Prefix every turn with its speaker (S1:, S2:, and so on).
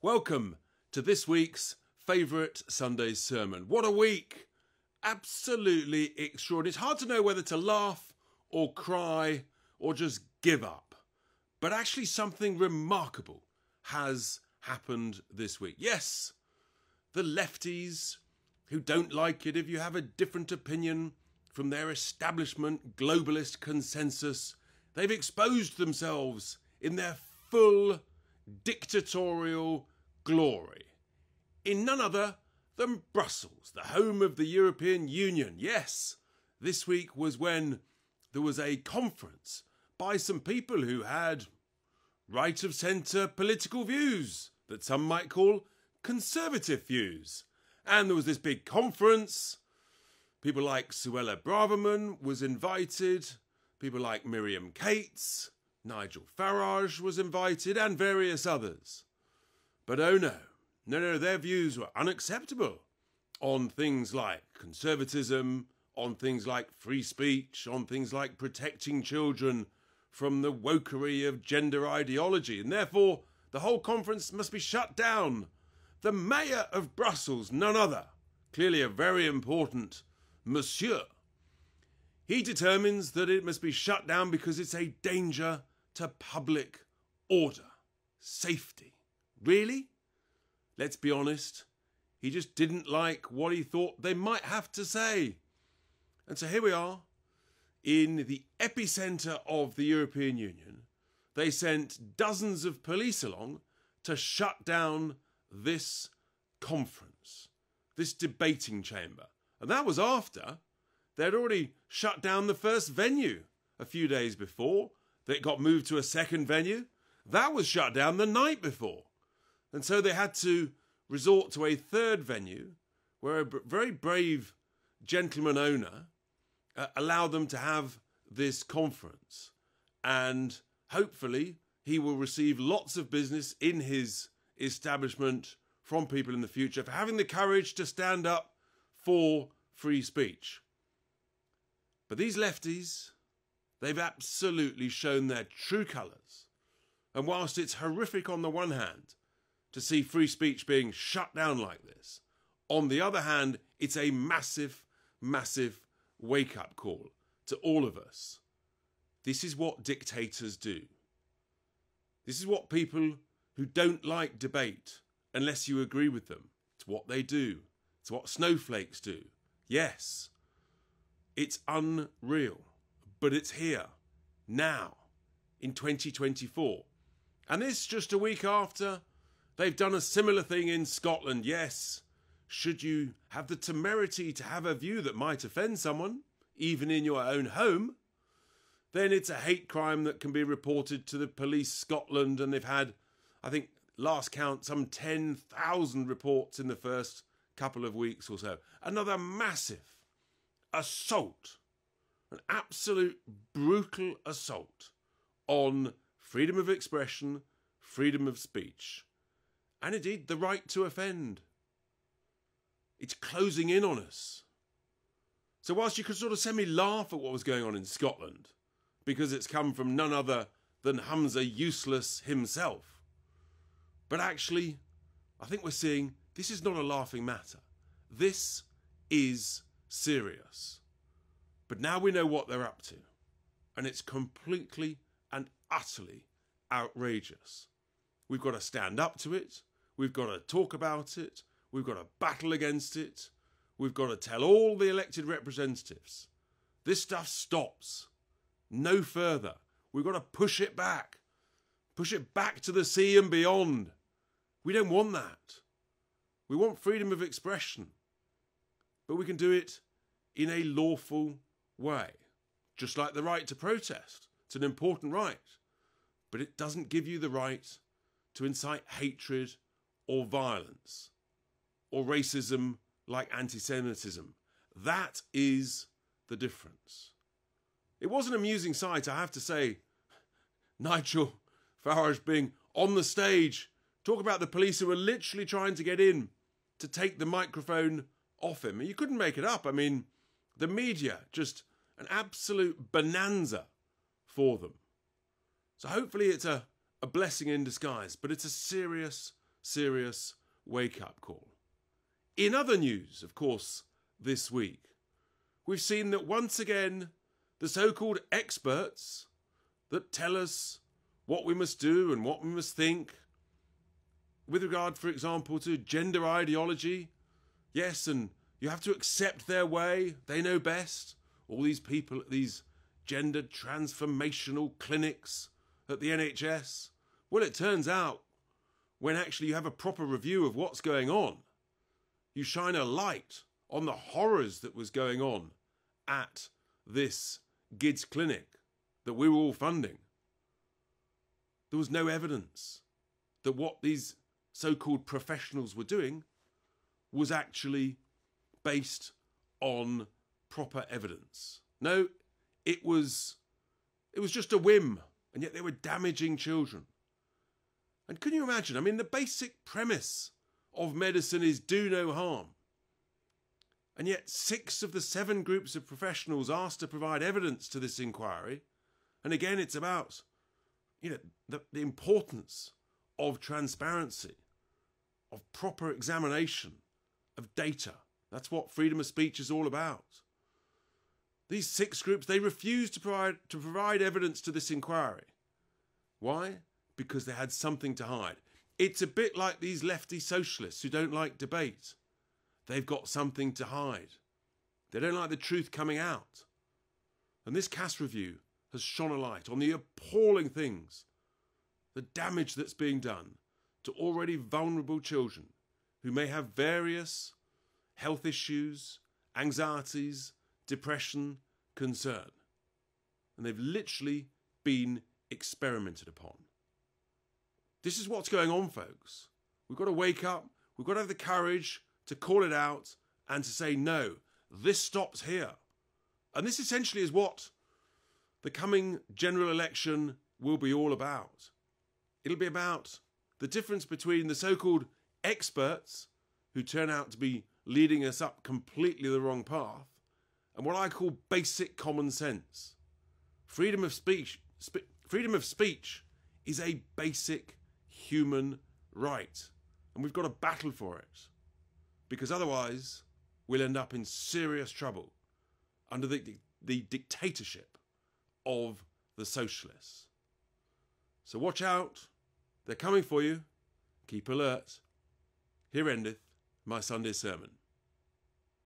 S1: Welcome to this week's favourite Sunday sermon. What a week! Absolutely extraordinary. It's hard to know whether to laugh or cry or just give up. But actually something remarkable has happened this week. Yes, the lefties who don't like it if you have a different opinion from their establishment globalist consensus, they've exposed themselves in their full dictatorial glory in none other than Brussels, the home of the European Union. Yes, this week was when there was a conference by some people who had right of centre political views that some might call conservative views. And there was this big conference. People like Suella Braverman was invited. People like Miriam Cates, Nigel Farage was invited, and various others. But oh no, their views were unacceptable on things like conservatism, on things like free speech, on things like protecting children from the wokery of gender ideology, and therefore the whole conference must be shut down. The mayor of Brussels, none other, clearly a very important monsieur, he determines that it must be shut down because it's a danger to public order, safety. Really? Let's be honest, he just didn't like what he thought they might have to say. And so here we are, in the epicentre of the European Union. They sent dozens of police along to shut down this conference, this debating chamber. And that was after they'd already shut down the first venue a few days before. That got moved to a second venue. That was shut down the night before. And so they had to resort to a third venue where a very brave gentleman owner allowed them to have this conference. And hopefully he will receive lots of business in his establishment from people in the future for having the courage to stand up for free speech. But these lefties, they've absolutely shown their true colours. And whilst it's horrific on the one hand to see free speech being shut down like this, on the other hand, it's a massive, massive wake-up call to all of us. This is what dictators do. This is what people who don't like debate, unless you agree with them, it's what they do. It's what snowflakes do. Yes, it's unreal. But it's here, now, in 2024. And this just a week after they've done a similar thing in Scotland. Yes, should you have the temerity to have a view that might offend someone, even in your own home, then it's a hate crime that can be reported to the police Scotland. And they've had, I think, last count, some 10,000 reports in the first couple of weeks or so. Another massive assault. An absolute brutal assault on freedom of expression, freedom of speech, and indeed the right to offend. It's closing in on us. So whilst you could sort of semi-laugh at what was going on in Scotland, because it's come from none other than Humza Useless himself, but actually, I think we're seeing this is not a laughing matter. This is serious. But now we know what they're up to, and it's completely and utterly outrageous. We've got to stand up to it, we've got to talk about it, we've got to battle against it, we've got to tell all the elected representatives, this stuff stops, no further. We've got to push it back to the sea and beyond. We don't want that. We want freedom of expression, but we can do it in a lawful way, just like the right to protest. It's an important right, but it doesn't give you the right to incite hatred or violence or racism like anti-Semitism. That is the difference. It was an amusing sight, I have to say, Nigel Farage being on the stage, talk about the police who were literally trying to get in to take the microphone off him. You couldn't make it up. I mean, the media, just an absolute bonanza for them. So hopefully it's a blessing in disguise, but it's a serious, serious wake-up call. In other news, of course, this week, we've seen that once again, the so-called experts that tell us what we must do and what we must think with regard, for example, to gender ideology. Yes, and you have to accept their way. They know best. All these people at these gender transformational clinics at the NHS. Well, it turns out when actually you have a proper review of what's going on, you shine a light on the horrors that was going on at this GIDS clinic that we were all funding. There was no evidence that what these so-called professionals were doing was actually based on proper evidence. No, it was just a whim, and yet they were damaging children. And can you imagine? I mean, the basic premise of medicine is do no harm. And yet 6 of the 7 groups of professionals asked to provide evidence to this inquiry. And again, it's about, the importance of transparency, of proper examination of data. That's what freedom of speech is all about. These 6 groups, they refused to provide evidence to this inquiry. Why? Because they had something to hide. It's a bit like these lefty socialists who don't like debate. They've got something to hide. They don't like the truth coming out. And this CAS review has shone a light on the appalling things, the damage that's being done to already vulnerable children who may have various health issues, anxieties, depression, concern. And they've literally been experimented upon. This is what's going on, folks. We've got to wake up. We've got to have the courage to call it out and to say, no, this stops here. And this essentially is what the coming general election will be all about. It'll be about the difference between the so-called experts who turn out to be leading us up completely the wrong path and what I call basic common sense. Freedom of speech is a basic human right, and we've got to battle for it, because otherwise we'll end up in serious trouble under the dictatorship of the socialists. So watch out, they're coming for you. Keep alert. Here endeth my Sunday sermon.